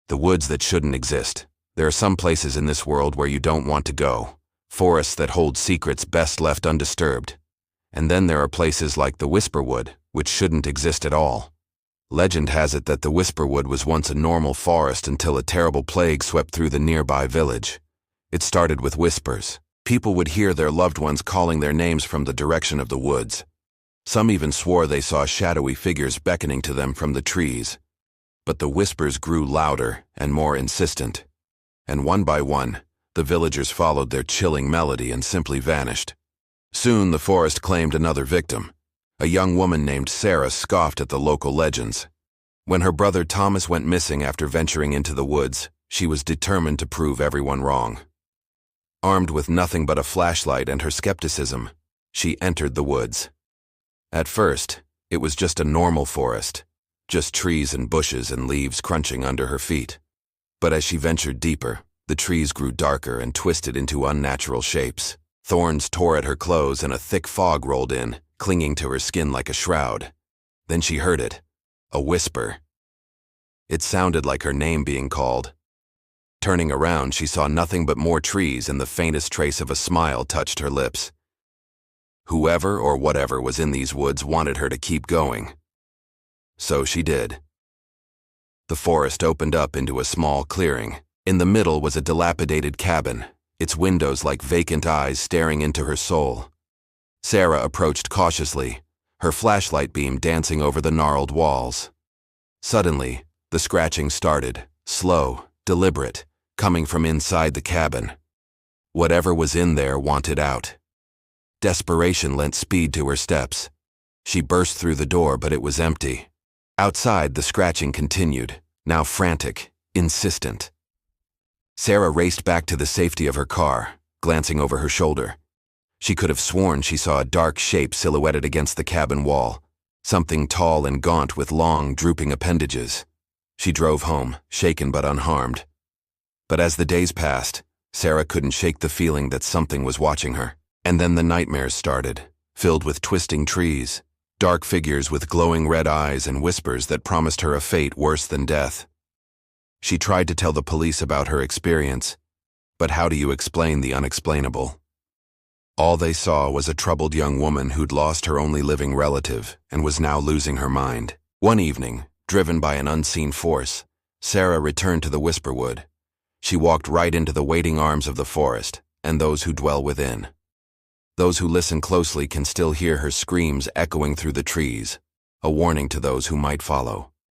The woods that shouldn't exist. There are some places in this world where you don't want to go. Forests that hold secrets best left undisturbed. And then there are places like the Whisperwood, which shouldn't exist at all. Legend has it that the Whisperwood was once a normal forest until a terrible plague swept through the nearby village. It started with whispers. People would hear their loved ones calling their names from the direction of the woods. Some even swore they saw shadowy figures beckoning to them from the trees. But the whispers grew louder and more insistent. And one by one, the villagers followed their chilling melody and simply vanished. Soon the forest claimed another victim. A young woman named Sarah scoffed at the local legends. When her brother Thomas went missing after venturing into the woods, she was determined to prove everyone wrong. Armed with nothing but a flashlight and her skepticism, she entered the woods. At first, it was just a normal forest, just trees and bushes and leaves crunching under her feet. But as she ventured deeper, the trees grew darker and twisted into unnatural shapes. Thorns tore at her clothes and a thick fog rolled in, clinging to her skin like a shroud. Then she heard it, a whisper. It sounded like her name being called. Turning around, she saw nothing but more trees, and the faintest trace of a smile touched her lips. Whoever or whatever was in these woods wanted her to keep going. So she did. The forest opened up into a small clearing. In the middle was a dilapidated cabin, its windows like vacant eyes staring into her soul. Sarah approached cautiously, her flashlight beam dancing over the gnarled walls. Suddenly, the scratching started, slow, deliberate, coming from inside the cabin. Whatever was in there wanted out. Desperation lent speed to her steps. She burst through the door, but it was empty. Outside, the scratching continued, now frantic, insistent. Sarah raced back to the safety of her car, glancing over her shoulder. She could have sworn she saw a dark shape silhouetted against the cabin wall, something tall and gaunt with long, drooping appendages. She drove home, shaken but unharmed. But as the days passed, Sarah couldn't shake the feeling that something was watching her. And then the nightmares started, filled with twisting trees, dark figures with glowing red eyes and whispers that promised her a fate worse than death. She tried to tell the police about her experience, but how do you explain the unexplainable? All they saw was a troubled young woman who'd lost her only living relative and was now losing her mind. One evening, driven by an unseen force, Sarah returned to the Whisperwood. She walked right into the waiting arms of the forest and those who dwell within. Those who listen closely can still hear her screams echoing through the trees, a warning to those who might follow.